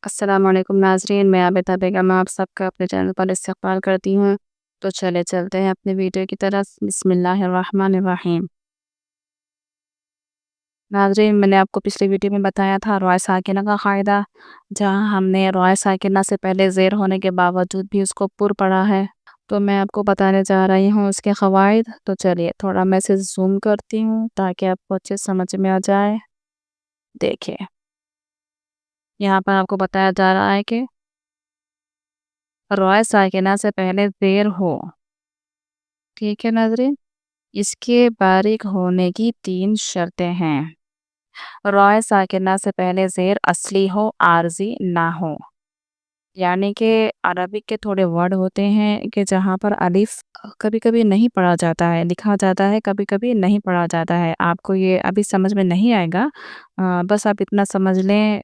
अस्सलाम वालेकुम नाज़रीन, मैं आबिदा बेगम आप सबका अपने चैनल पर इस्तक़बाल करती हूँ। तो चले चलते हैं अपने वीडियो की तरफ। बिस्मिल्लाहिर्रहमानिर्रहीम। नाज़रीन, मैंने आपको पिछली वीडियो में बताया था रॉय साकिना का क़ायदा, जहाँ हमने रॉय साकिना से पहले ज़ेर होने के बावजूद भी उसको पुर पढ़ा है। तो मैं आपको बताने जा रही हूँ उसके क़वाइद। तो चलिए थोड़ा मैं इसे ज़ूम करती हूँ ताकि आपको अच्छे से समझ में आ जाए। देखिए, यहाँ पर आपको बताया जा रहा है कि रॉय साकिना से पहले ज़ेर हो। ठीक है नाज़रीन, इसके बारिक होने की 3 शर्तें हैं। रॉय साकिना से पहले ज़ेर असली हो, आर्ज़ी ना हो। यानी कि अरबिक के थोड़े वर्ड होते हैं कि जहाँ पर अलिफ कभी-कभी नहीं पढ़ा जाता है, लिखा जाता है, कभी-कभी नहीं पढ़ा जाता है। आपको ये अभी समझ में नहीं आएगा। बस आप इतना समझ लें।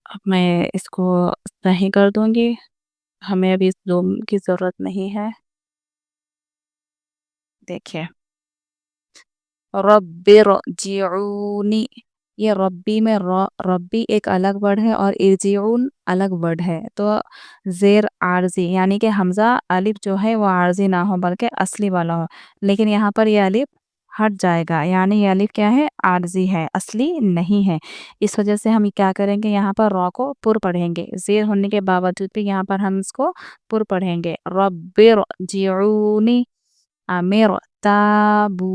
अब मैं इसको सही कर दूँगी। हमें अभी इस ज़ूम की ज़रूरत नहीं है। देखिए, रब्बिरजिऊनी, ये रब्बी में रब्बी एक अलग वर्ड है और इरजिऊन अलग वर्ड है। तो ज़ेर आर्ज़ी यानी कि हमज़ा अलिफ जो है वो आर्ज़ी ना हो बल्कि असली वाला हो। लेकिन यहाँ पर ये अलिफ हट जाएगा, यानी ये अलिफ क्या है, आर्ज़ी है, असली नहीं है। इस वजह से हम क्या करेंगे, यहाँ पर रॉ को पुर पढ़ेंगे। ज़ेर होने के बावजूद भी यहाँ पर हम इसको पुर पढ़ेंगे। रब्बिरजिऊनी अमिरताबू।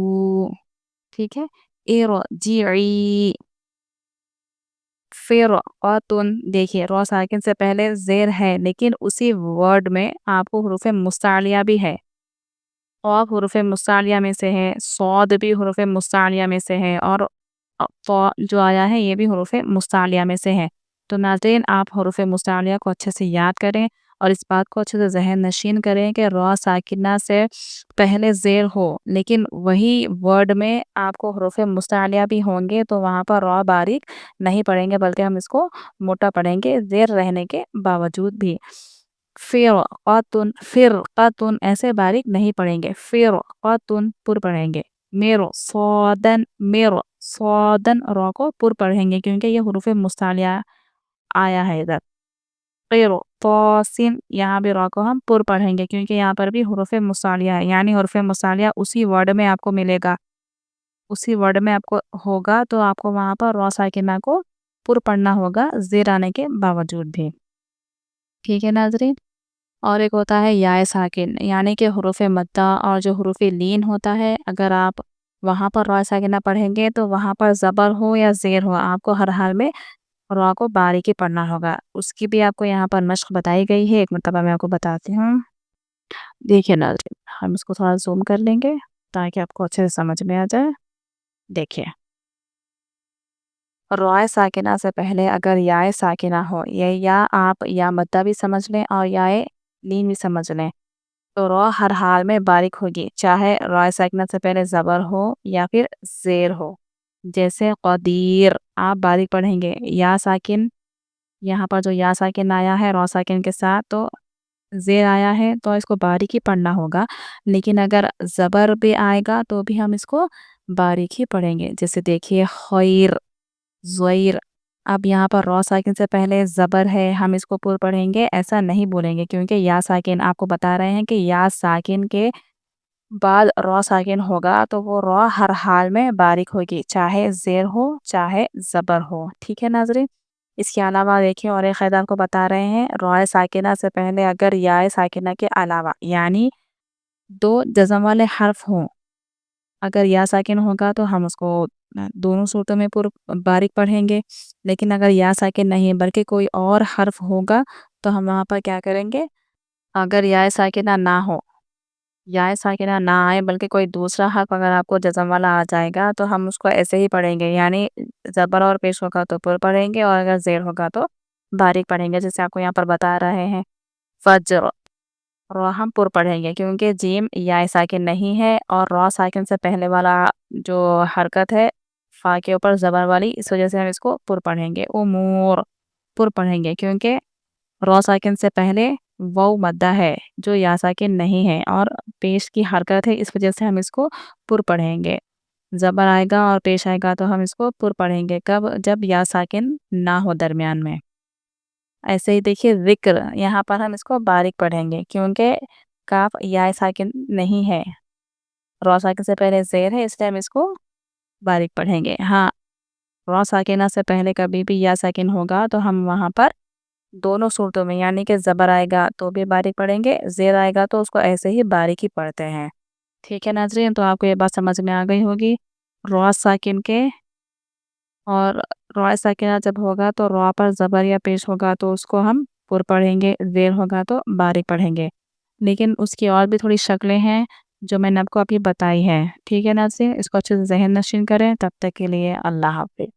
ठीक है, इरजिई फ़िरअतुन। देखिए, रॉ साकिन से पहले ज़ेर है लेकिन उसी वर्ड में आपको हुरूफ़ मुस्तालिया भी है। क़ाफ़ हुरूफ़ मुस्तालिया में से है, सॉद भी हुरूफ़ मुस्तालिया में से है और फ़ा जो आया है ये भी हुरूफ़ मुस्तालिया में से है। तो नाज़रीन, आप हुरूफ़ मुस्तालिया को अच्छे से याद करें और इस बात को अच्छे से ज़हन नशीन करें कि रॉ साकिना से पहले ज़ेर हो लेकिन वही वर्ड में आपको हुरूफ़ मुस्तालिया भी होंगे, तो वहाँ पर रॉ बारीक नहीं पढ़ेंगे बल्कि हम इसको मोटा पढ़ेंगे ज़ेर रहने के बावजूद भी। फ़िरक़तुन ऐसे बारीक नहीं पढ़ेंगे, फ़िरक़तुन पुर पढ़ेंगे। मिरसॉदन रॉ को पुर पढ़ेंगे क्योंकि ये हुरूफ़ मुस्तालिया आया है इधर। क़िरतासिन, यहाँ भी रॉ को हम पुर पढ़ेंगे क्योंकि यहाँ पर भी हुरूफ़ मुस्तालिया है, यानी हुरूफ़ मुस्तालिया उसी वर्ड में आपको मिलेगा, उसी वर्ड में आपको होगा, तो आपको वहाँ पर रॉ साकिना को पुर पढ़ना होगा ज़ेर आने के बावजूद भी। ठीक है नाज़रीन? और एक होता है याए साकिन, यानी कि हुरूफ़ मद्दा और जो हुरूफ़ लीन होता है, अगर आप वहाँ पर रॉ साकिना पढ़ेंगे तो वहाँ पर ज़बर हो या ज़ेर हो, आपको हर हाल में रॉ को बारीकी पढ़ना होगा। उसकी भी आपको यहाँ पर मश्क बताई गई है, एक मरतबा मैं आपको बताती हूँ। देखिए नाज़रीन, हम इसको थोड़ा ज़ूम कर लेंगे ताकि आपको अच्छे से समझ में आ जाए। देखिए, रॉय साकिना से पहले अगर याए साकिना हो, ये या आप या मद्दा भी समझ लें और याए लीन भी समझ लें, तो रॉ हर हाल में बारीक होगी, चाहे रॉय साकिना से पहले ज़बर हो या फिर ज़ेर हो। जैसे क़दीर आप बारीक पढ़ेंगे, या साकिन, यहाँ पर जो या साकिन आया है रॉ साकिन के साथ, तो ज़ेर आया है तो इसको बारीक ही पढ़ना होगा। लेकिन अगर ज़बर भी आएगा तो भी हम इसको बारीक ही पढ़ेंगे। जैसे देखिए खैर, ज़ुइर, अब यहाँ पर रॉ साकिन से पहले ज़बर है, हम इसको पुर पढ़ेंगे, ऐसा नहीं बोलेंगे क्योंकि या साकिन आपको बता रहे हैं कि या साकिन के बाद रॉ साकिन होगा तो वो रॉ हर हाल में बारीक होगी, चाहे ज़ेर हो, चाहे ज़बर हो। ठीक है नाज़रीन? اس کے علاوہ دیکھیں اور ایک قاعدہ آپ کو بتا رہے ہیں، رائے ساکنہ سے پہلے اگر یا ساکنہ کے علاوہ یعنی 2 جزم والے حرف ہوں، اگر یا ساکن ہوگا تو ہم اس کو دونوں صورتوں میں باریک پڑھیں گے، لیکن اگر یا ساکن نہیں بلکہ کوئی اور حرف ہوگا تو ہم وہاں پر کیا کریں گے، اگر یا ساکنہ نہ ہو، یا ساکنہ نہ آئے بلکہ کوئی دوسرا حرف اگر آپ کو جزم والا آ جائے گا تو ہم اس کو ایسے ہی پڑھیں گے، یعنی زبر اور پیش ہوگا تو پر پڑھیں گے اور اگر زیر ہوگا تو باریک پڑھیں گے، جیسے آپ کو یہاں پر بتا رہے ہیں فجر، رو ہم پر پڑھیں گے کیونکہ جیم یا ساکن نہیں ہے اور را ساکن سے پہلے والا جو حرکت ہے فا کے اوپر زبر والی، اس وجہ سے ہم اس کو پر پڑھیں گے، امور پر پڑھیں گے کیونکہ را ساکن سے پہلے واو مدہ ہے جو یا ساکن نہیں ہے اور پیش کی حرکت ہے، اس وجہ سے ہم اس کو پر پڑھیں گے، زبر آئے گا اور پیش آئے گا تو ہم اس کو پر پڑھیں گے، کب؟ جب یا ساکن نہ ہو درمیان میں۔ ایسے ہی دیکھیے ذکر، یہاں پر ہم اس کو باریک پڑھیں گے کیونکہ کاف یا ساکن نہیں ہے، را ساکن سے پہلے زیر ہے، اس لیے ہم اس کو باریک پڑھیں گے۔ ہاں، را ساکنہ سے پہلے کبھی بھی یا ساکن ہوگا تو ہم وہاں پر دونوں صورتوں میں یعنی کہ زبر آئے گا تو بھی باریک پڑھیں گے، زیر آئے گا تو اس کو ایسے ہی باریک ہی پڑھتے ہیں۔ ٹھیک ہے ناظرین، تو آپ کو یہ بات سمجھ میں آ گئی ہوگی۔ را ساکن کے اور را ساکنہ جب ہوگا تو را پر زبر یا پیش ہوگا تو اس کو ہم پر پڑھیں گے، زیر ہوگا تو باریک پڑھیں گے، لیکن اس کی اور بھی تھوڑی شکلیں ہیں جو میں نے آپ کو ابھی بتائی ہے۔ ٹھیک ہے ناظرین، اس کو اچھے سے ذہن نشین کریں، تب تک کے لیے اللہ حافظ۔